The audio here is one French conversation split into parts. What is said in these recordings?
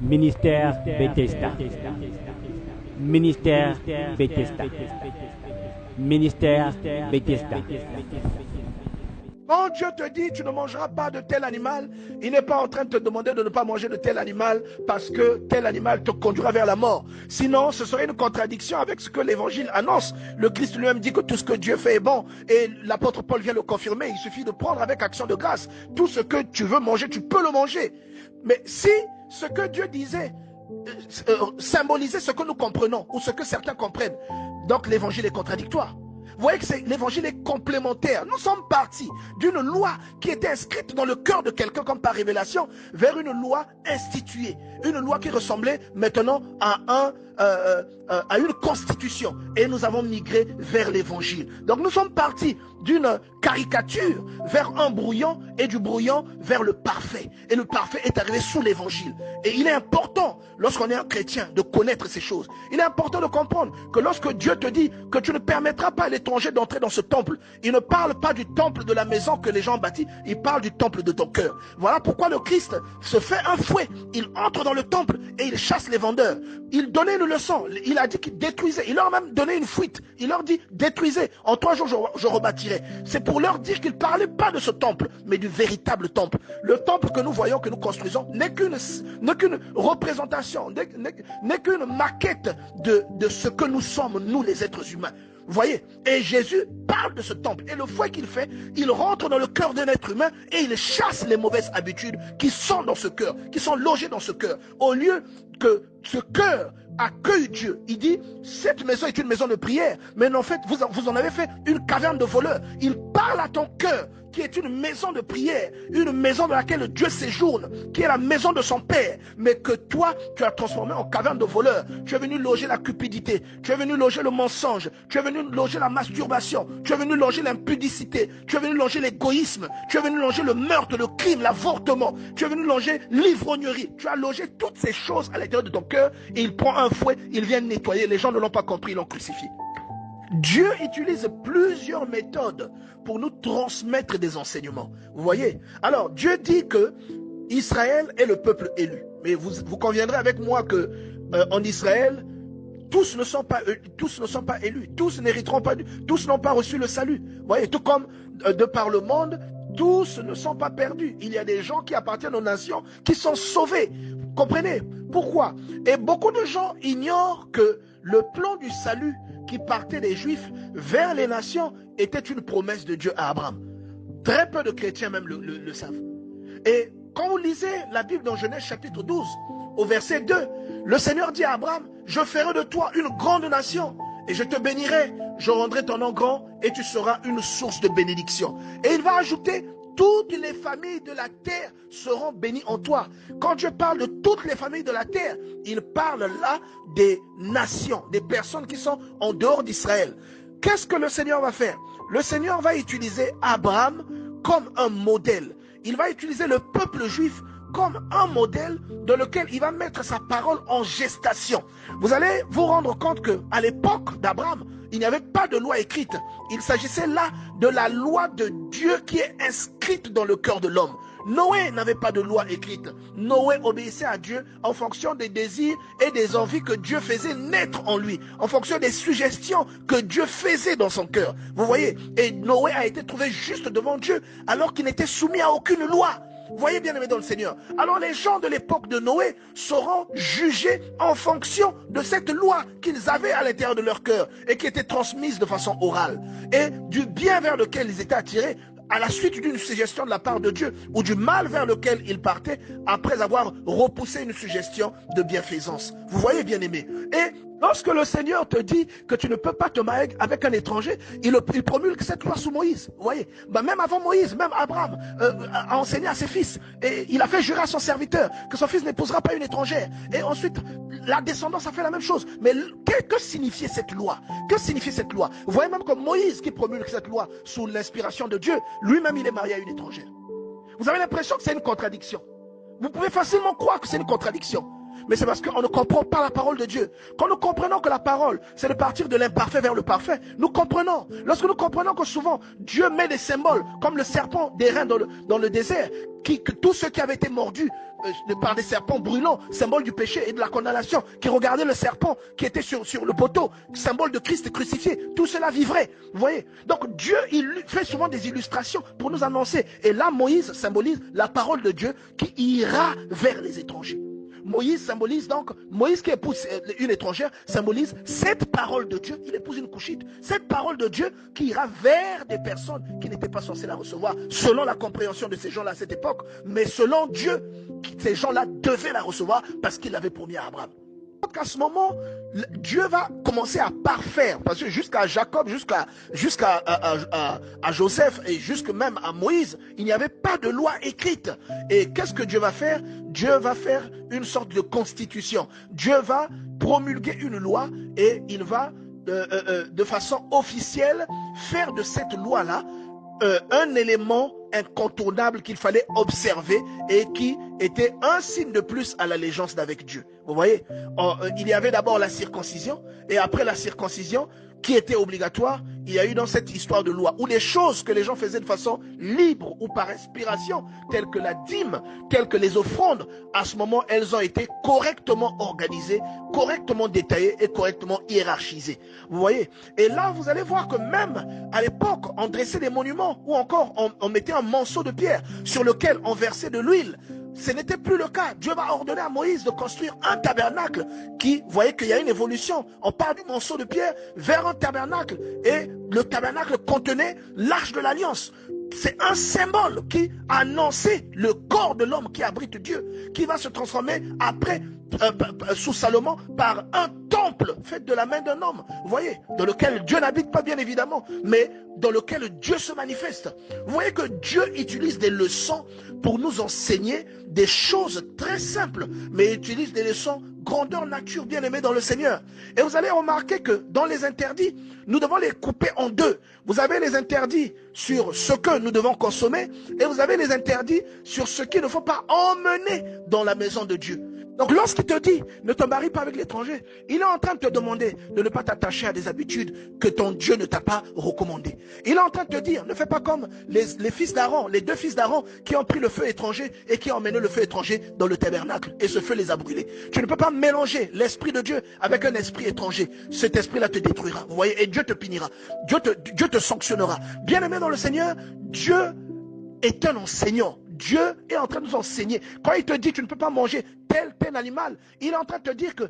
Ministère Bethesda. Ministère Bethesda. Ministère Bethesda. Quand Dieu te dit tu ne mangeras pas de tel animal, il n'est pas en train de te demander de ne pas manger de tel animal parce que tel animal te conduira vers la mort. Sinon, ce serait une contradiction avec ce que l'évangile annonce. Le Christ lui-même dit que tout ce que Dieu fait est bon et l'apôtre Paul vient le confirmer. Il suffit de prendre avec action de grâce. Tout ce que tu veux manger, tu peux le manger. Mais si ce que Dieu disait symbolisait ce que nous comprenons ou ce que certains comprennent, donc l'évangile est contradictoire. Vous voyez que l'évangile est complémentaire. Nous sommes partis d'une loi qui était inscrite dans le cœur de quelqu'un comme par révélation vers une loi instituée. Une loi qui ressemblait maintenant à une constitution. Et nous avons migré vers l'évangile. Donc nous sommes partis d'une caricature vers un brouillon et du brouillon vers le parfait. Et le parfait est arrivé sous l'évangile. Et il est important, lorsqu'on est un chrétien, de connaître ces choses. Il est important de comprendre que lorsque Dieu te dit que tu ne permettras pas à l'étranger d'entrer dans ce temple, il ne parle pas du temple de la maison que les gens bâtissent, il parle du temple de ton cœur. Voilà pourquoi le Christ se fait un fouet. Il entre dans le temple et il chasse les vendeurs. Il donnait une leçon. Il a dit qu'il détruisait. Il leur a même donné une fuite. Il leur dit détruisez. En 3 jours, je rebâtirai. C'est pour leur dire qu'il ne parlait pas de ce temple, mais du véritable temple. Le temple que nous voyons, que nous construisons, n'est qu'une représentation, n'est qu'une maquette de ce que nous sommes, nous les êtres humains. Vous voyez? Et Jésus parle de ce temple. Et le fouet qu'il fait, il rentre dans le cœur d'un être humain et il chasse les mauvaises habitudes qui sont dans ce cœur, qui sont logées dans ce cœur. Au lieu que ce cœur accueille Dieu, il dit, cette maison est une maison de prière, mais en fait, vous en avez fait une caverne de voleurs. Il parle à ton cœur, qui est une maison de prière, une maison dans laquelle Dieu séjourne, qui est la maison de son Père, mais que toi, tu as transformé en caverne de voleurs. Tu es venu loger la cupidité, tu es venu loger le mensonge, tu es venu loger la masturbation, tu es venu loger l'impudicité, tu es venu loger l'égoïsme, tu es venu loger le meurtre, le crime, l'avortement, tu es venu loger l'ivrognerie. Tu as logé toutes ces choses à l'intérieur de ton cœur et il prend un fouet, il vient nettoyer. Les gens ne l'ont pas compris, ils l'ont crucifié. Dieu utilise plusieurs méthodes pour nous transmettre des enseignements. Vous voyez? Alors, Dieu dit que Israël est le peuple élu. Mais vous conviendrez avec moi que en Israël, tous ne sont pas élus. Tous n'hériteront pas, tous n'ont pas reçu le salut. Vous voyez? Tout comme de par le monde, tous ne sont pas perdus. Il y a des gens qui appartiennent aux nations qui sont sauvés. Vous comprenez? Pourquoi? Et beaucoup de gens ignorent que le plan du salut qui partait des Juifs vers les nations était une promesse de Dieu à Abraham. Très peu de chrétiens même le savent. Et quand vous lisez la Bible dans Genèse chapitre 12, au verset 2, le Seigneur dit à Abraham, je ferai de toi une grande nation et je te bénirai, je rendrai ton nom grand et tu seras une source de bénédiction. Et il va ajouter, toutes les familles de la terre seront bénies en toi. Quand Dieu parle de toutes les familles de la terre, il parle là des nations, des personnes qui sont en dehors d'Israël. Qu'est-ce que le Seigneur va faire? Le Seigneur va utiliser Abraham comme un modèle. Il va utiliser le peuple juif comme un modèle dans lequel il va mettre sa parole en gestation. Vous allez vous rendre compte qu'à l'époque d'Abraham, il n'y avait pas de loi écrite. Il s'agissait là de la loi de Dieu qui est inscrite dans le cœur de l'homme. Noé n'avait pas de loi écrite. Noé obéissait à Dieu en fonction des désirs et des envies que Dieu faisait naître en lui, en fonction des suggestions que Dieu faisait dans son cœur. Vous voyez? Et Noé a été trouvé juste devant Dieu alors qu'il n'était soumis à aucune loi. Vous voyez, bien aimé dans le Seigneur. Alors les gens de l'époque de Noé seront jugés en fonction de cette loi qu'ils avaient à l'intérieur de leur cœur et qui était transmise de façon orale. Et du bien vers lequel ils étaient attirés à la suite d'une suggestion de la part de Dieu ou du mal vers lequel ils partaient après avoir repoussé une suggestion de bienfaisance. Vous voyez, bien aimé. Et lorsque le Seigneur te dit que tu ne peux pas te marier avec un étranger, il promulgue cette loi sous Moïse. Vous voyez, même avant Moïse, même Abraham a enseigné à ses fils. Et il a fait jurer à son serviteur que son fils n'épousera pas une étrangère. Et ensuite, la descendance a fait la même chose. Mais que signifiait cette loi? Que signifiait cette loi? Vous voyez même que Moïse, qui promulgue cette loi sous l'inspiration de Dieu, lui-même il est marié à une étrangère. Vous avez l'impression que c'est une contradiction. Vous pouvez facilement croire que c'est une contradiction. Mais c'est parce qu'on ne comprend pas la parole de Dieu. Quand nous comprenons que la parole, c'est de partir de l'imparfait vers le parfait, nous comprenons. Lorsque nous comprenons que souvent, Dieu met des symboles, comme le serpent d'airain dans le désert, que tous ceux qui avaient été mordus par des serpents brûlants, symbole du péché et de la condamnation, qui regardaient le serpent qui était sur le poteau, symbole de Christ crucifié, tout cela vivrait. Vous voyez? Donc Dieu, il fait souvent des illustrations pour nous annoncer. Et là, Moïse symbolise la parole de Dieu qui ira vers les étrangers. Moïse symbolise donc, Moïse qui épouse une étrangère, symbolise cette parole de Dieu, il épouse une couchite, cette parole de Dieu qui ira vers des personnes qui n'étaient pas censées la recevoir, selon la compréhension de ces gens-là à cette époque, mais selon Dieu, ces gens-là devaient la recevoir parce qu'il l'avait promis à Abraham. Donc à ce moment, Dieu va commencer à parfaire, parce que jusqu'à Jacob, jusqu'à Joseph et jusque même à Moïse, il n'y avait pas de loi écrite. Et qu'est-ce que Dieu va faire? Dieu va faire une sorte de constitution. Dieu va promulguer une loi et il va de façon officielle faire de cette loi-là un élément incontournable qu'il fallait observer et qui était un signe de plus à l'allégeance d'avec Dieu. Vous voyez, il y avait d'abord la circoncision et après la circoncision qui était obligatoire, il y a eu dans cette histoire de loi où les choses que les gens faisaient de façon libre ou par inspiration, telles que la dîme, telles que les offrandes, à ce moment, elles ont été correctement organisées, correctement détaillées et correctement hiérarchisées. Vous voyez? Et là, vous allez voir que même à l'époque, on dressait des monuments ou encore on mettait un monceau de pierre sur lequel on versait de l'huile. Ce n'était plus le cas. Dieu va ordonner à Moïse de construire un tabernacle qui, vous voyez qu'il y a une évolution. On part du monceau de pierre vers un tabernacle. Et le tabernacle contenait l'arche de l'alliance. C'est un symbole qui annonçait le corps de l'homme qui abrite Dieu, qui va se transformer après, sous Salomon, par un temple fait de la main d'un homme. Vous voyez, dans lequel Dieu n'habite pas bien évidemment, mais dans lequel Dieu se manifeste. Vous voyez que Dieu utilise des leçons pour nous enseigner des choses très simples, mais il utilise des leçons grandeur nature bien-aimée dans le Seigneur. Et vous allez remarquer que dans les interdits, nous devons les couper en deux. Vous avez les interdits sur ce que nous devons consommer et vous avez les interdits sur ce qu'il ne faut pas emmener dans la maison de Dieu. Donc lorsqu'il te dit ne te marie pas avec l'étranger, il est en train de te demander de ne pas t'attacher à des habitudes que ton Dieu ne t'a pas recommandées. Il est en train de te dire ne fais pas comme les fils d'Aaron, les deux fils d'Aaron qui ont pris le feu étranger et qui ont emmené le feu étranger dans le tabernacle et ce feu les a brûlés. Tu ne peux pas mélanger l'esprit de Dieu avec un esprit étranger. Cet esprit-là te détruira. Vous voyez, et Dieu te punira. Dieu te sanctionnera. Bien-aimé dans le Seigneur, Dieu est un enseignant. Dieu est en train de nous enseigner. Quand il te dit tu ne peux pas manger tel animal, il est en train de te dire que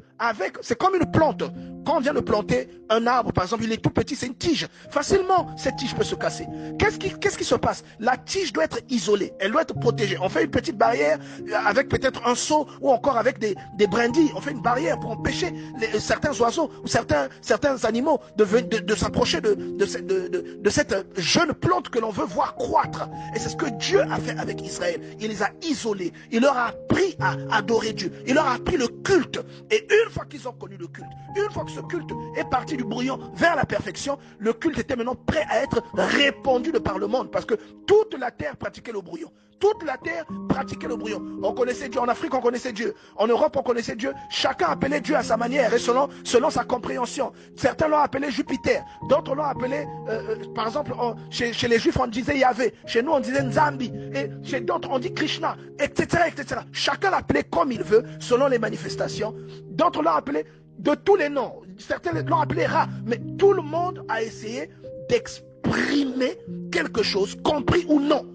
c'est comme une plante. Quand on vient de planter un arbre, par exemple, il est tout petit, c'est une tige. Facilement, cette tige peut se casser. Qu'est-ce qui se passe? La tige doit être isolée, elle doit être protégée. On fait une petite barrière avec peut-être un seau ou encore avec des brindilles. On fait une barrière pour empêcher certains oiseaux ou certains animaux de s'approcher de cette jeune plante que l'on veut voir croître. Et c'est ce que Dieu a fait avec Israël. Il les a isolés. Il leur a appris à adorer Dieu. Il leur a appris le culte. Et une fois qu'ils ont connu le culte, une fois que ce culte est parti du brouillon vers la perfection, le culte était maintenant prêt à être répandu de par le monde parce que toute la terre pratiquait le brouillon. Toute la terre pratiquait le brouillon. On connaissait Dieu. En Afrique, on connaissait Dieu. En Europe, on connaissait Dieu. Chacun appelait Dieu à sa manière et selon sa compréhension. Certains l'ont appelé Jupiter. D'autres l'ont appelé, par exemple, chez les Juifs, on disait Yahvé. Chez nous, on disait Nzambi. Et chez d'autres, on dit Krishna, etc., etc. Chacun l'appelait comme il veut, selon les manifestations. D'autres l'ont appelé de tous les noms. Certains l'ont appelé Ra. Mais tout le monde a essayé d'exprimer quelque chose, compris ou non,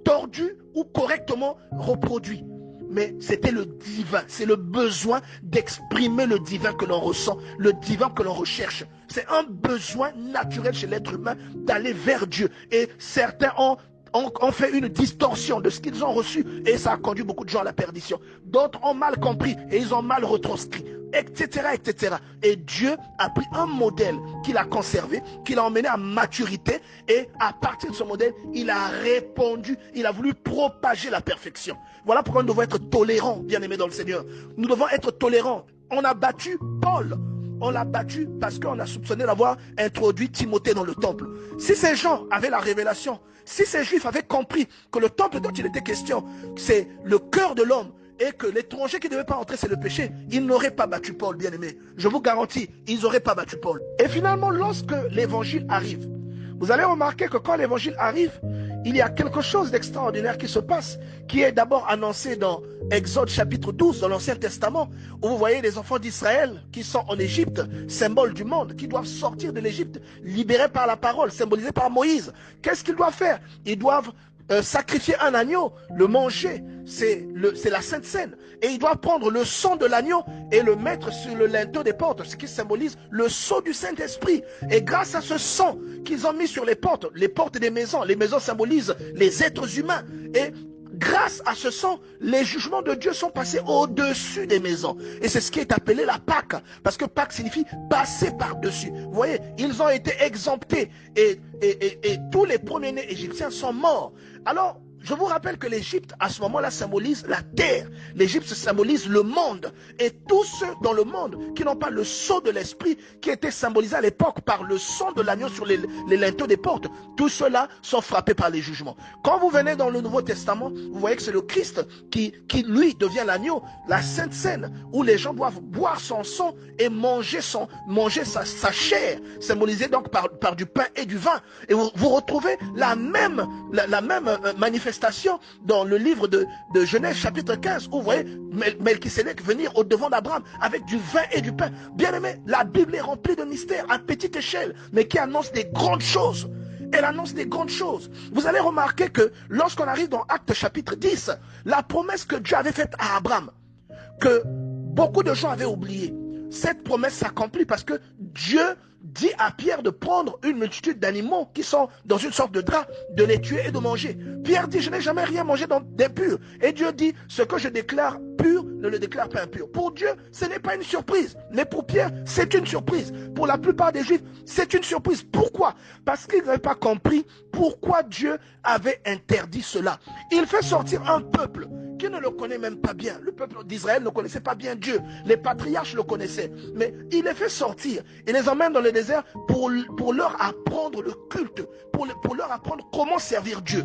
tordu ou correctement reproduit. Mais c'était le divin, c'est le besoin d'exprimer le divin que l'on ressent, le divin que l'on recherche. C'est un besoin naturel chez l'être humain d'aller vers Dieu. Et certains ont fait une distorsion de ce qu'ils ont reçu et ça a conduit beaucoup de gens à la perdition. D'autres ont mal compris et ils ont mal retranscrit, etc., etc. Et Dieu a pris un modèle qu'il a conservé, qu'il a emmené à maturité et à partir de ce modèle, il a répandu, il a voulu propager la perfection. Voilà pourquoi nous devons être tolérants, bien-aimés dans le Seigneur. Nous devons être tolérants. On a battu Paul. On l'a battu parce qu'on a soupçonné d'avoir introduit Timothée dans le temple. Si ces gens avaient la révélation, si ces Juifs avaient compris que le temple dont il était question, c'est le cœur de l'homme et que l'étranger qui ne devait pas entrer, c'est le péché, ils n'auraient pas battu Paul, bien-aimé. Je vous garantis, ils n'auraient pas battu Paul. Et finalement, lorsque l'évangile arrive, vous allez remarquer que quand l'évangile arrive, il y a quelque chose d'extraordinaire qui se passe, qui est d'abord annoncé dans Exode chapitre 12, dans l'Ancien Testament, où vous voyez les enfants d'Israël qui sont en Égypte, symbole du monde, qui doivent sortir de l'Égypte, libérés par la parole, symbolisés par Moïse. Qu'est-ce qu'ils doivent faire? Ils doivent sacrifier un agneau, le manger, c'est la Sainte Seine. Et ils doivent prendre le sang de l'agneau et le mettre sur le linteau des portes, ce qui symbolise le sceau du Saint-Esprit. Et grâce à ce sang qu'ils ont mis sur les portes des maisons, les maisons symbolisent les êtres humains. Et grâce à ce sang, les jugements de Dieu sont passés au-dessus des maisons. Et c'est ce qui est appelé la Pâque. Parce que Pâque signifie passer par-dessus. Vous voyez, ils ont été exemptés. Et tous les premiers-nés égyptiens sont morts. Alors, je vous rappelle que l'Égypte, à ce moment-là, symbolise la terre. L'Égypte symbolise le monde. Et tous ceux dans le monde qui n'ont pas le sceau de l'esprit, qui était symbolisé à l'époque par le sang de l'agneau sur les linteaux des portes, tous ceux-là sont frappés par les jugements. Quand vous venez dans le Nouveau Testament, vous voyez que c'est le Christ qui lui, devient l'agneau, la Sainte Seine, où les gens doivent boire son sang et manger sa chair, symbolisée donc par du pain et du vin. Et vous retrouvez la même manifestation dans le livre de Genèse chapitre 15, où vous voyez Melchisédek venir au devant d'Abraham avec du vin et du pain. Bien aimé, la Bible est remplie de mystères à petite échelle, mais qui annonce des grandes choses. Elle annonce des grandes choses. Vous allez remarquer que lorsqu'on arrive dans Actes chapitre 10, la promesse que Dieu avait faite à Abraham, que beaucoup de gens avaient oublié, cette promesse s'accomplit parce que Dieu dit à Pierre de prendre une multitude d'animaux qui sont dans une sorte de drap, de les tuer et de manger. Pierre dit, je n'ai jamais rien mangé d'impur. Et Dieu dit, ce que je déclare pur, ne le déclare pas impur. Pour Dieu, ce n'est pas une surprise. Mais pour Pierre, c'est une surprise. Pour la plupart des Juifs, c'est une surprise. Pourquoi? Parce qu'ils n'avaient pas compris pourquoi Dieu avait interdit cela. Il fait sortir un peuple qui ne le connaît même pas bien. Le peuple d'Israël ne connaissait pas bien Dieu. Les patriarches le connaissaient. Mais il les fait sortir. Il les emmène dans le désert pour leur apprendre le culte, pour leur apprendre comment servir Dieu.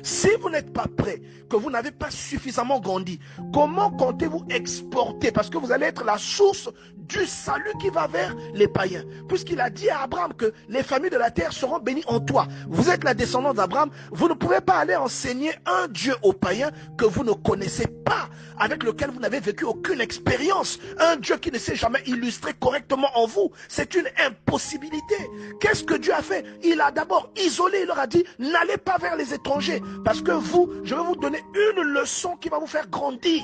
Si vous n'êtes pas prêt, que vous n'avez pas suffisamment grandi, comment comptez-vous exporter? Parce que vous allez être la source du salut qui va vers les païens. Puisqu'il a dit à Abraham que les familles de la terre seront bénies en toi. Vous êtes la descendance d'Abraham. Vous ne pourrez pas aller enseigner un Dieu aux païens que vous ne connaissez pas, avec lequel vous n'avez vécu aucune expérience. Un Dieu qui ne s'est jamais illustré correctement en vous. C'est une impossibilité. Qu'est-ce que Dieu a fait? Il a d'abord isolé, il leur a dit, n'allez pas vers les étrangers. Parce que je vais vous donner une leçon qui va vous faire grandir.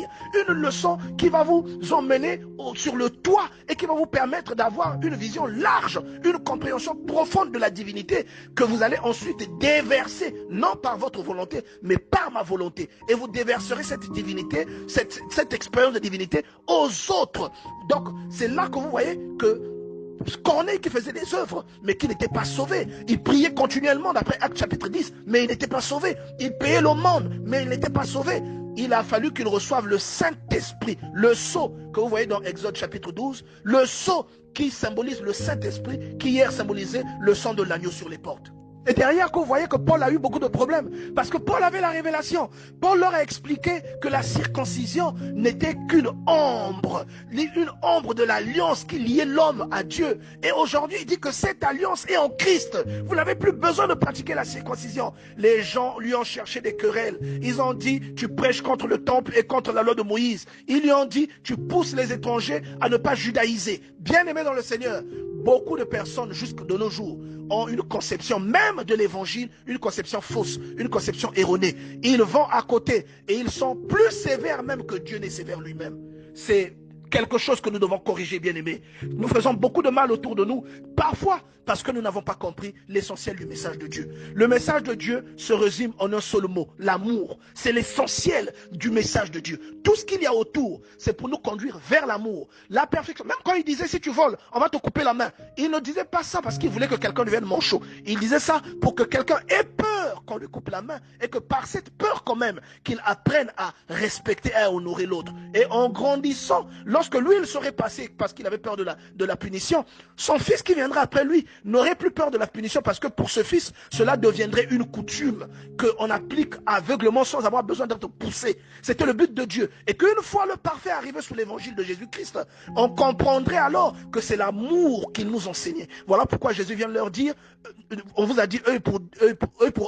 Une leçon qui va vous emmener sur le toit et qui va vous permettre d'avoir une vision large, une compréhension profonde de la divinité que vous allez ensuite déverser, non par votre volonté, mais par ma volonté. Et vous déverserez cette divinité, cette expérience de divinité aux autres. Donc, c'est là que vous voyez que Corneille qui faisait des œuvres, mais qui n'était pas sauvé. Il priait continuellement d'après Actes chapitre 10, mais il n'était pas sauvé. Il payait l'aumône, mais il n'était pas sauvé. Il a fallu qu'il reçoive le Saint-Esprit, le sceau que vous voyez dans Exode chapitre 12, le sceau qui symbolise le Saint-Esprit, qui hier symbolisait le sang de l'agneau sur les portes. Et derrière, vous voyez que Paul a eu beaucoup de problèmes. Parce que Paul avait la révélation. Paul leur a expliqué que la circoncision n'était qu'une ombre. Une ombre de l'alliance qui liait l'homme à Dieu. Et aujourd'hui, il dit que cette alliance est en Christ. Vous n'avez plus besoin de pratiquer la circoncision. Les gens lui ont cherché des querelles. Ils ont dit, tu prêches contre le temple et contre la loi de Moïse. Ils lui ont dit, tu pousses les étrangers à ne pas judaïser. Bien-aimés dans le Seigneur, beaucoup de personnes jusque de nos jours ont une conception même de l'évangile, une conception fausse, une conception erronée. Ils vont à côté et ils sont plus sévères même que Dieu n'est sévère lui-même. C'est quelque chose que nous devons corriger, bien-aimés. Nous faisons beaucoup de mal autour de nous, parfois parce que nous n'avons pas compris l'essentiel du message de Dieu. Le message de Dieu se résume en un seul mot, l'amour. C'est l'essentiel du message de Dieu. Tout ce qu'il y a autour, c'est pour nous conduire vers l'amour, la perfection. Même quand il disait, si tu voles, on va te couper la main. Il ne disait pas ça parce qu'il voulait que quelqu'un devienne manchot. Il disait ça pour que quelqu'un ait peur qu'on lui coupe la main et que par cette peur quand même, qu'il apprenne à respecter et à honorer l'autre. Et en grandissant, lorsque lui, il serait passé parce qu'il avait peur de la punition, son fils qui viendra après lui n'aurait plus peur de la punition parce que pour ce fils, cela deviendrait une coutume qu'on applique aveuglement sans avoir besoin d'être poussé. C'était le but de Dieu. Et qu'une fois le parfait arrivé sous l'évangile de Jésus-Christ, on comprendrait alors que c'est l'amour qu'il nous enseignait. Voilà pourquoi Jésus vient leur dire, on vous a dit œil pour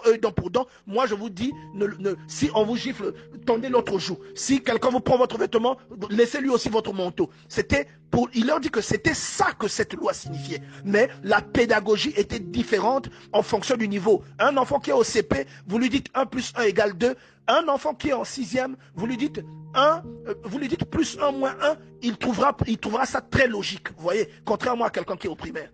œil, dent pour dent. Moi, je vous dis, si on vous gifle, tendez l'autre joue. Si quelqu'un vous prend votre vêtement, laissez-lui aussi votre manteau. Il leur dit que c'était ça que cette loi signifiait. Mais la pédagogie était différente en fonction du niveau. Un enfant qui est au CP, vous lui dites 1 plus 1 égale 2. Un enfant qui est en 6e, vous lui dites plus 1 moins 1, il trouvera ça très logique, vous voyez, contrairement à quelqu'un qui est au primaire.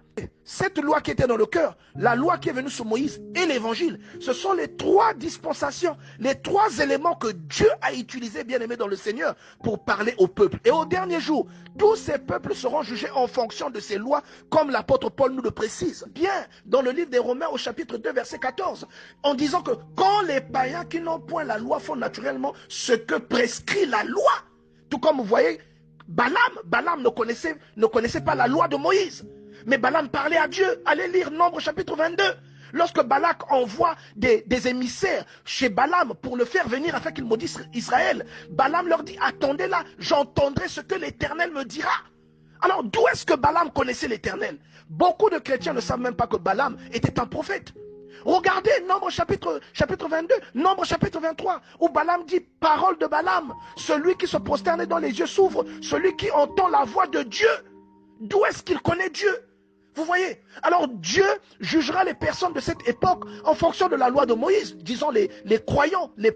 Cette loi qui était dans le cœur, la loi qui est venue sur Moïse et l'évangile, ce sont les 3 dispensations, les 3 éléments que Dieu a utilisés, bien aimés dans le Seigneur, pour parler au peuple. Et au dernier jour, tous ces peuples seront jugés en fonction de ces lois, comme l'apôtre Paul nous le précise bien dans le livre des Romains au chapitre 2, verset 14, en disant que quand les païens qui n'ont point la loi font naturellement ce que prescrit la loi, tout comme vous voyez, Balaam ne connaissait pas la loi de Moïse. Mais Balaam parlait à Dieu. Allez lire Nombre chapitre 22. Lorsque Balak envoie des émissaires chez Balaam pour le faire venir afin qu'il maudisse Israël, Balaam leur dit, attendez là, j'entendrai ce que l'Éternel me dira. Alors d'où est-ce que Balaam connaissait l'Éternel? Beaucoup de chrétiens ne savent même pas que Balaam était un prophète. Regardez Nombre chapitre 22, Nombre chapitre 23, où Balaam dit, parole de Balaam, celui qui se prosterne dont les yeux s'ouvrent, celui qui entend la voix de Dieu. D'où est-ce qu'il connaît Dieu? Vous voyez? Alors Dieu jugera les personnes de cette époque en fonction de la loi de Moïse, disons les croyants, le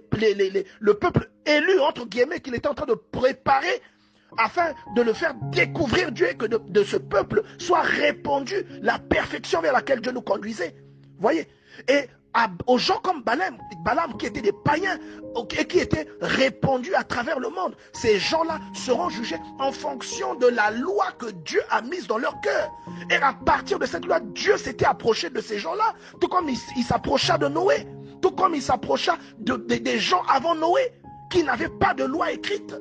peuple élu, entre guillemets, qu'il était en train de préparer afin de le faire découvrir Dieu et que de ce peuple soit répandue la perfection vers laquelle Dieu nous conduisait. Vous voyez? Et aux gens comme Balaam qui étaient des païens et qui étaient répandus à travers le monde, ces gens-là seront jugés en fonction de la loi que Dieu a mise dans leur cœur. Et à partir de cette loi, Dieu s'était approché de ces gens-là, tout comme il s'approcha de Noé, tout comme il s'approcha des gens avant Noé qui n'avaient pas de loi écrite.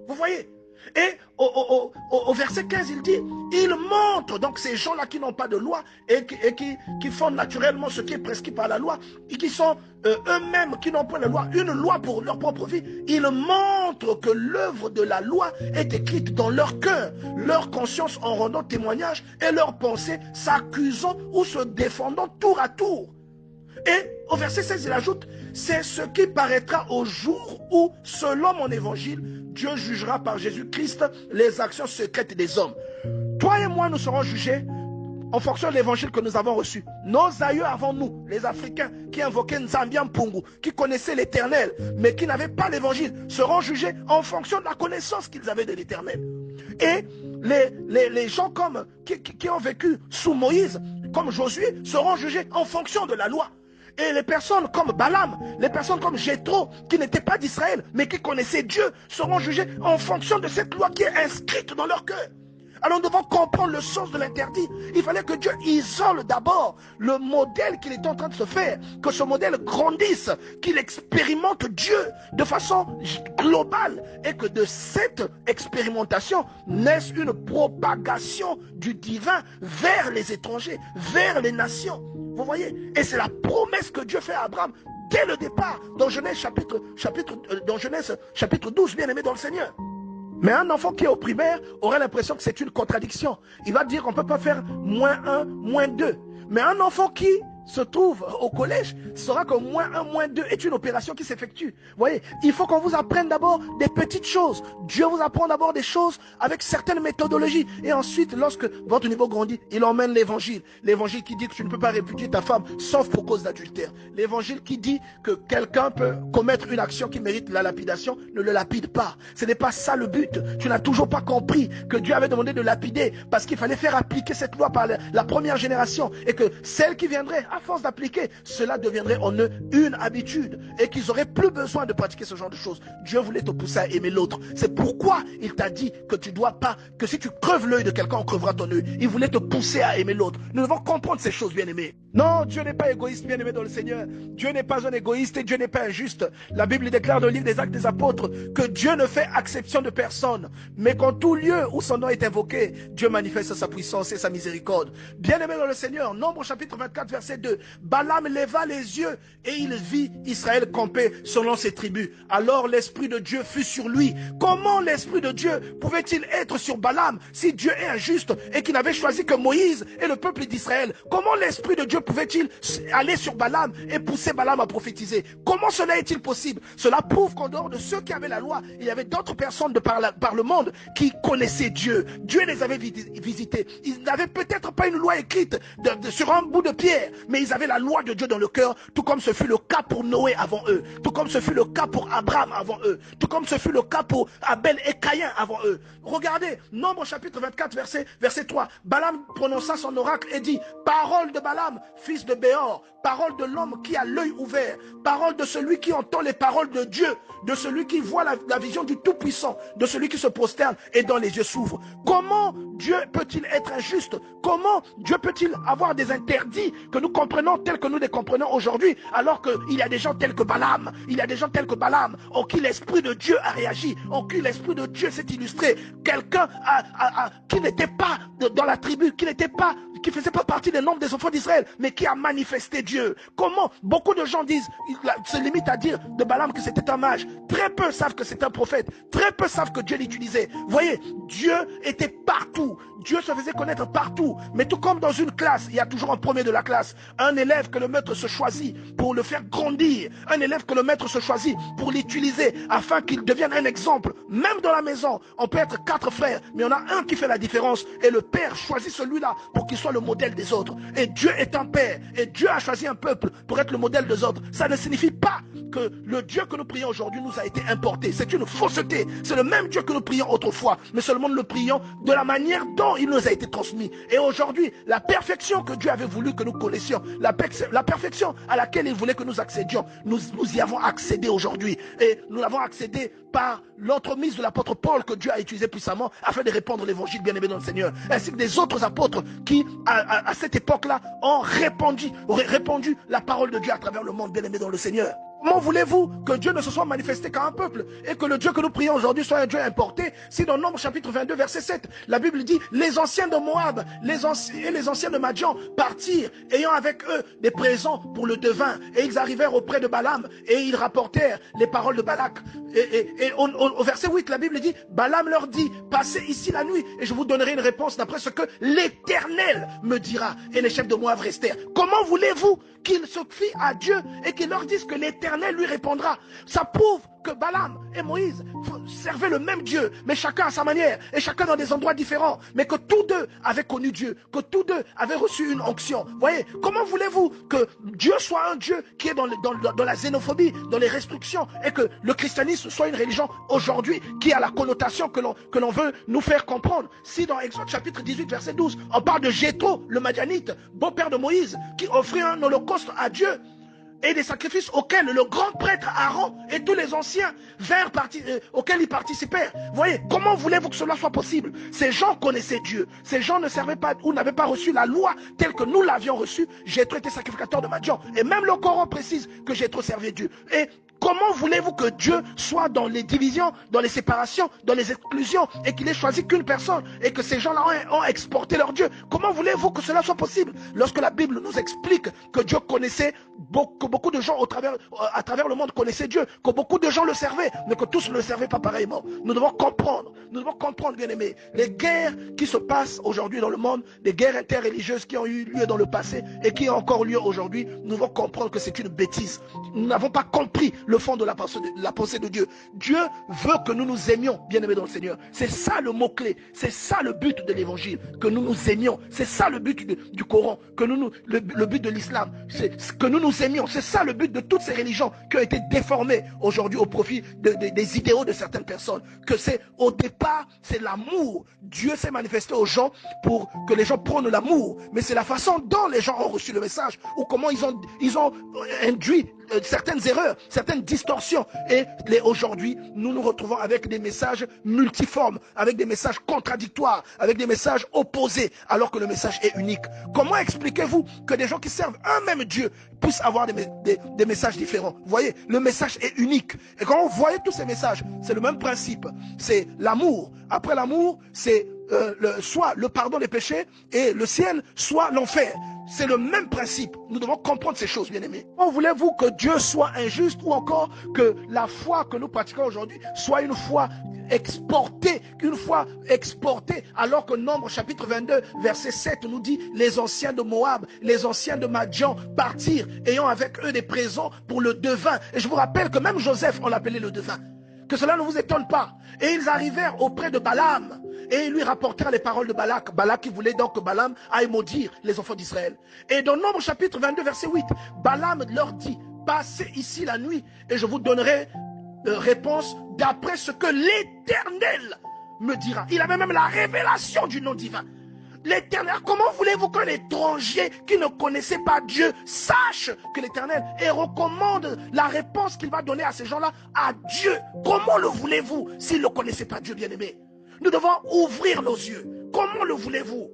Vous voyez? Et au verset 15, il dit, il montre donc ces gens-là qui n'ont pas de loi et qui font naturellement ce qui est prescrit par la loi et qui sont eux-mêmes qui n'ont pas de loi, une loi pour leur propre vie. Il montre que l'œuvre de la loi est écrite dans leur cœur, leur conscience en rendant témoignage et leurs pensées s'accusant ou se défendant tour à tour. Et au verset 16, il ajoute, c'est ce qui paraîtra au jour où, selon mon évangile, Dieu jugera par Jésus-Christ les actions secrètes des hommes. Toi et moi, nous serons jugés en fonction de l'évangile que nous avons reçu. Nos aïeux avant nous, les Africains, qui invoquaient Nzambian Pungu, qui connaissaient l'Éternel, mais qui n'avaient pas l'évangile, seront jugés en fonction de la connaissance qu'ils avaient de l'Éternel. Et les gens qui ont vécu sous Moïse, comme Josué, seront jugés en fonction de la loi. Et les personnes comme Balaam, les personnes comme Jéthro, qui n'étaient pas d'Israël, mais qui connaissaient Dieu, seront jugées en fonction de cette loi qui est inscrite dans leur cœur. Alors nous devons comprendre le sens de l'interdit. Il fallait que Dieu isole d'abord le modèle qu'il est en train de se faire, que ce modèle grandisse, qu'il expérimente Dieu de façon globale et que de cette expérimentation naisse une propagation du divin vers les étrangers, vers les nations. Vous voyez? Et c'est la promesse que Dieu fait à Abraham dès le départ, dans Genèse chapitre 12, bien aimé dans le Seigneur. Mais un enfant qui est au primaire aurait l'impression que c'est une contradiction. Il va dire qu'on ne peut pas faire -1, -2. Mais un enfant qui se trouve au collège saura que -1, -2 est une opération qui s'effectue. Vous voyez, il faut qu'on vous apprenne d'abord des petites choses. Dieu vous apprend d'abord des choses avec certaines méthodologies. Et ensuite, lorsque votre niveau grandit, il emmène l'évangile. L'évangile qui dit que tu ne peux pas répudier ta femme sauf pour cause d'adultère. L'évangile qui dit que quelqu'un peut commettre une action qui mérite la lapidation, ne le lapide pas. Ce n'est pas ça le but. Tu n'as toujours pas compris que Dieu avait demandé de lapider parce qu'il fallait faire appliquer cette loi par la première génération et que celle qui viendrait à force d'appliquer, cela deviendrait en eux une habitude et qu'ils n'auraient plus besoin de pratiquer ce genre de choses. Dieu voulait te pousser à aimer l'autre. C'est pourquoi il t'a dit que tu dois pas, que si tu creves l'œil de quelqu'un, on crevera ton œil. Il voulait te pousser à aimer l'autre. Nous devons comprendre ces choses, bien-aimés. Non, Dieu n'est pas égoïste, bien-aimé dans le Seigneur. Dieu n'est pas un égoïste et Dieu n'est pas injuste. La Bible déclare dans le livre des Actes des Apôtres que Dieu ne fait exception de personne, mais qu'en tout lieu où son nom est invoqué, Dieu manifeste sa puissance et sa miséricorde. Bien-aimé dans le Seigneur, Nombre chapitre 24, verset 2, Balaam leva les yeux et il vit Israël camper selon ses tribus. Alors l'Esprit de Dieu fut sur lui. Comment l'Esprit de Dieu pouvait-il être sur Balaam si Dieu est injuste et qu'il n'avait choisi que Moïse et le peuple d'Israël? Comment l'Esprit de Dieu pouvait-il aller sur Balaam et pousser Balaam à prophétiser? Comment cela est-il possible? Cela prouve qu'en dehors de ceux qui avaient la loi, il y avait d'autres personnes par le monde qui connaissaient Dieu. Dieu les avait visités. Ils n'avaient peut-être pas une loi écrite sur un bout de pierre, mais ils avaient la loi de Dieu dans le cœur, tout comme ce fut le cas pour Noé avant eux, tout comme ce fut le cas pour Abraham avant eux, tout comme ce fut le cas pour Abel et Caïn avant eux. Regardez, Nombre chapitre 24, verset 3. Balaam prononça son oracle et dit, parole de Balaam, fils de Béor, parole de l'homme qui a l'œil ouvert, parole de celui qui entend les paroles de Dieu, de celui qui voit la vision du Tout-Puissant, de celui qui se prosterne et dont les yeux s'ouvrent. Comment Dieu peut-il être injuste? Comment Dieu peut-il avoir des interdits que nous comprenons tels que nous les comprenons aujourd'hui, alors qu'il y a des gens tels que Balaam, il y a des gens tels que Balaam, en qui l'Esprit de Dieu a réagi, en qui l'Esprit de Dieu s'est illustré, quelqu'un qui n'était pas dans la tribu, qui faisait pas partie des nombres des enfants d'Israël, mais qui a manifesté Dieu. Comment? Beaucoup de gens disent, se limitent à dire de Balaam que c'était un mage. Très peu savent que c'est un prophète. Très peu savent que Dieu l'utilisait. Voyez, Dieu était partout. Dieu se faisait connaître partout. Mais tout comme dans une classe, il y a toujours un premier de la classe. Un élève que le maître se choisit pour le faire grandir. Un élève que le maître se choisit pour l'utiliser afin qu'il devienne un exemple. Même dans la maison, on peut être 4 frères, mais il y en a un qui fait la différence. Et le père choisit celui-là pour qu'il soit le modèle des autres. Et Dieu est un père. Et Dieu a choisi un peuple pour être le modèle des autres. Ça ne signifie pas que le Dieu que nous prions aujourd'hui nous a été importé. C'est une fausseté. C'est le même Dieu que nous prions autrefois, mais seulement nous le prions de la manière dont il nous a été transmis. Et aujourd'hui, la perfection que Dieu avait voulu que nous connaissions, la perfection à laquelle il voulait que nous accédions, nous y avons accédé aujourd'hui. Et nous l'avons accédé par l'entremise de l'apôtre Paul que Dieu a utilisé puissamment afin de répandre l'évangile, bien-aimé dans le Seigneur, ainsi que des autres apôtres qui, à cette époque-là, ont répandu la parole de Dieu à travers le monde, bien-aimé dans le Seigneur. Comment voulez-vous que Dieu ne se soit manifesté qu'à un peuple et que le Dieu que nous prions aujourd'hui soit un Dieu importé? Si dans Nombre chapitre 22 verset 7, la Bible dit, les anciens de Moab les anciens de Madian partirent, ayant avec eux des présents pour le devin, et ils arrivèrent auprès de Balaam et ils rapportèrent les paroles de Balak. Et au verset 8, la Bible dit, Balaam leur dit, passez ici la nuit et je vous donnerai une réponse d'après ce que l'Éternel me dira. Et les chefs de Moab restèrent. Comment voulez-vous qu'ils se fient à Dieu et qu'ils leur disent que l'Éternel lui répondra? Ça prouve que Balaam et Moïse servaient le même Dieu, mais chacun à sa manière, et chacun dans des endroits différents, mais que tous deux avaient connu Dieu, que tous deux avaient reçu une onction. Voyez, comment voulez-vous que Dieu soit un Dieu qui est dans la xénophobie, dans les restrictions, et que le christianisme soit une religion aujourd'hui qui a la connotation que l'on veut nous faire comprendre? Si dans Exode chapitre 18 verset 12, on parle de Jéthro, le Madianite, beau-père de Moïse, qui offrit un holocauste à Dieu, et des sacrifices auxquels le grand prêtre Aaron et tous les anciens auxquels ils participèrent. Voyez, comment voulez-vous que cela soit possible? Ces gens connaissaient Dieu. Ces gens ne servaient pas ou n'avaient pas reçu la loi telle que nous l'avions reçue. Jéthro était sacrificateur de Madian. Et même le Coran précise que Jéthro servait Dieu. Et comment voulez-vous que Dieu soit dans les divisions, dans les séparations, dans les exclusions, et qu'il ait choisi qu'une personne, et que ces gens-là ont exporté leur Dieu? Comment voulez-vous que cela soit possible? Lorsque la Bible nous explique que Dieu connaissait, que beaucoup de gens à travers le monde connaissaient Dieu, que beaucoup de gens le servaient, mais que tous ne le servaient pas pareillement. Nous devons comprendre, bien aimés, les guerres qui se passent aujourd'hui dans le monde, les guerres interreligieuses qui ont eu lieu dans le passé et qui ont encore lieu aujourd'hui, nous devons comprendre que c'est une bêtise. Nous n'avons pas compris le fond de la pensée de Dieu. Dieu veut que nous nous aimions, bien-aimés dans le Seigneur. C'est ça le mot-clé, c'est ça le but de l'évangile, que nous nous aimions. C'est ça le but du Coran, le but de l'islam, c'est que nous nous aimions. C'est ça le but de toutes ces religions qui ont été déformées aujourd'hui au profit des idéaux de certaines personnes. Que c'est au départ pas, c'est l'amour. Dieu s'est manifesté aux gens pour que les gens prennent l'amour. Mais c'est la façon dont les gens ont reçu le message ou comment ils ont induit certaines erreurs, certaines distorsions. Et aujourd'hui, nous nous retrouvons avec des messages multiformes, avec des messages contradictoires, avec des messages opposés, alors que le message est unique. Comment expliquez-vous que des gens qui servent un même Dieu puissent avoir des messages différents? Vous voyez, le message est unique. Et quand vous voyez tous ces messages, c'est le même principe. C'est l'amour. Après l'amour, c'est soit le pardon des péchés et le ciel, soit l'enfer. C'est le même principe. Nous devons comprendre ces choses, bien-aimés. Comment voulez-vous que Dieu soit injuste ou encore que la foi que nous pratiquons aujourd'hui soit une foi exportée, alors que Nombre chapitre 22 verset 7 nous dit: les anciens de Moab, les anciens de Madian partirent, ayant avec eux des présents pour le devin. Et je vous rappelle que même Joseph, on l'appelait le devin. Que cela ne vous étonne pas. Et ils arrivèrent auprès de Balaam et ils lui rapportèrent les paroles de Balak. Balak qui voulait donc que Balaam aille maudire les enfants d'Israël. Et dans Nombre chapitre 22 verset 8, Balaam leur dit: passez ici la nuit et je vous donnerai réponse d'après ce que l'Éternel me dira. Il avait même la révélation du nom divin. L'Éternel, comment voulez-vous qu'un étranger qui ne connaissait pas Dieu sache que l'Éternel et recommande la réponse qu'il va donner à ces gens-là à Dieu? Comment le voulez-vous s'il ne connaissait pas Dieu, bien-aimé? Nous devons ouvrir nos yeux. Comment le voulez-vous?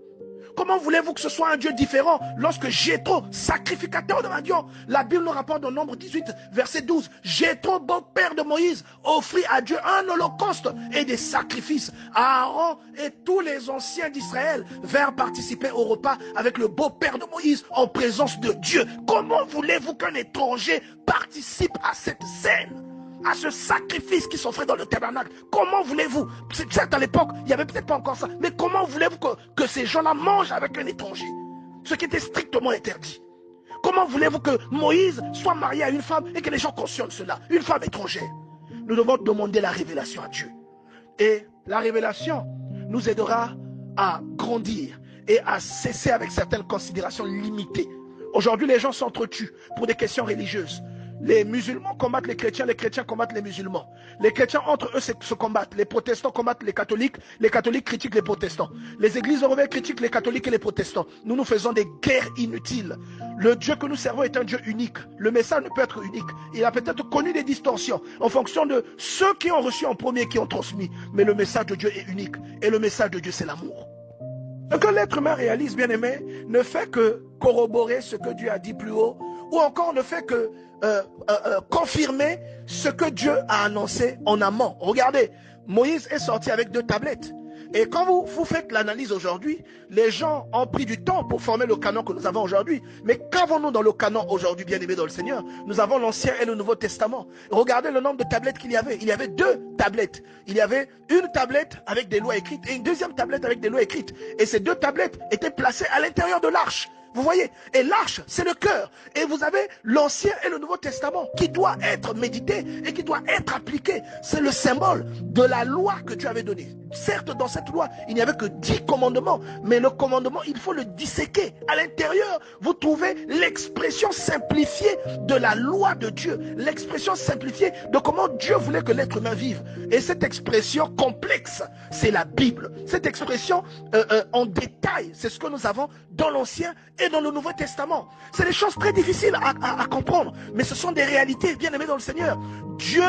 Comment voulez-vous que ce soit un Dieu différent lorsque Jéthro, sacrificateur de Madian, la Bible nous rapporte dans Nombre 18, verset 12, Jéthro, beau-père de Moïse, offrit à Dieu un holocauste et des sacrifices. Aaron et tous les anciens d'Israël vinrent participer au repas avec le beau-père de Moïse en présence de Dieu. Comment voulez-vous qu'un étranger participe à cette scène, à ce sacrifice qui s'offrait dans le tabernacle? Comment voulez-vous? Certes, à l'époque, il n'y avait peut-être pas encore ça, mais comment voulez-vous que ces gens-là mangent avec un étranger? Ce qui était strictement interdit. Comment voulez-vous que Moïse soit marié à une femme et que les gens cautionnent cela, une femme étrangère? Nous devons demander la révélation à Dieu. Et la révélation nous aidera à grandir et à cesser avec certaines considérations limitées. Aujourd'hui, les gens s'entretuent pour des questions religieuses. Les musulmans combattent les chrétiens combattent les musulmans. Les chrétiens entre eux se combattent. Les protestants combattent les catholiques critiquent les protestants. Les églises européennes critiquent les catholiques et les protestants. Nous faisons des guerres inutiles. Le Dieu que nous servons est un Dieu unique. Le message ne peut être unique. Il a peut-être connu des distorsions en fonction de ceux qui ont reçu en premier, qui ont transmis. Mais le message de Dieu est unique. Et le message de Dieu, c'est l'amour. Ce que l'être humain réalise, bien aimé, ne fait que corroborer ce que Dieu a dit plus haut, ou encore ne fait que confirmer ce que Dieu a annoncé en amont. Regardez, Moïse est sorti avec 2 tablettes. Et quand vous faites l'analyse aujourd'hui, les gens ont pris du temps pour former le canon que nous avons aujourd'hui. Mais qu'avons-nous dans le canon aujourd'hui, bien-aimés dans le Seigneur? Nous avons l'Ancien et le Nouveau Testament. Regardez le nombre de tablettes qu'il y avait. Il y avait 2 tablettes. Il y avait une tablette avec des lois écrites et une deuxième tablette avec des lois écrites. Et ces 2 tablettes étaient placées à l'intérieur de l'arche. Vous voyez, et l'arche, c'est le cœur. Et vous avez l'Ancien et le Nouveau Testament qui doit être médité et qui doit être appliqué. C'est le symbole de la loi que Dieu avait donnée. Certes, dans cette loi, il n'y avait que 10 commandements, mais le commandement, il faut le disséquer. À l'intérieur, vous trouvez l'expression simplifiée de la loi de Dieu, l'expression simplifiée de comment Dieu voulait que l'être humain vive. Et cette expression complexe, c'est la Bible. Cette expression en détail, c'est ce que nous avons dans l'Ancien et dans le Nouveau Testament. C'est des choses très difficiles à comprendre, mais ce sont des réalités, bien aimées dans le Seigneur. Dieu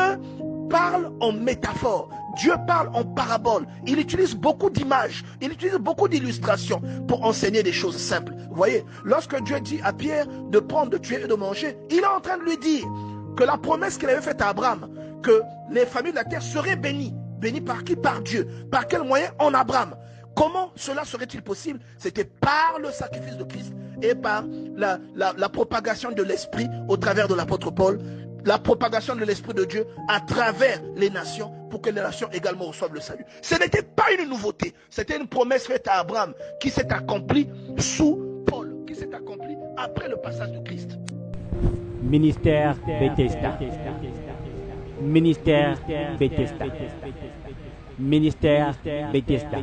parle en métaphore. Dieu parle en parabole. Il utilise beaucoup d'images. Il utilise beaucoup d'illustrations pour enseigner des choses simples. Vous voyez, lorsque Dieu dit à Pierre de prendre, de tuer et de manger, il est en train de lui dire que la promesse qu'il avait faite à Abraham, que les familles de la terre seraient bénies. Bénies par qui? Par Dieu. Par quel moyen? En Abraham. Comment cela serait-il possible? C'était par le sacrifice de Christ et par la propagation de l'Esprit au travers de l'apôtre Paul, la propagation de l'Esprit de Dieu à travers les nations pour que les nations également reçoivent le salut. Ce n'était pas une nouveauté, c'était une promesse faite à Abraham qui s'est accomplie sous Paul, qui s'est accomplie après le passage de Christ. Ministère Bethesda. Ministère Bethesda. Ministère Bethesda.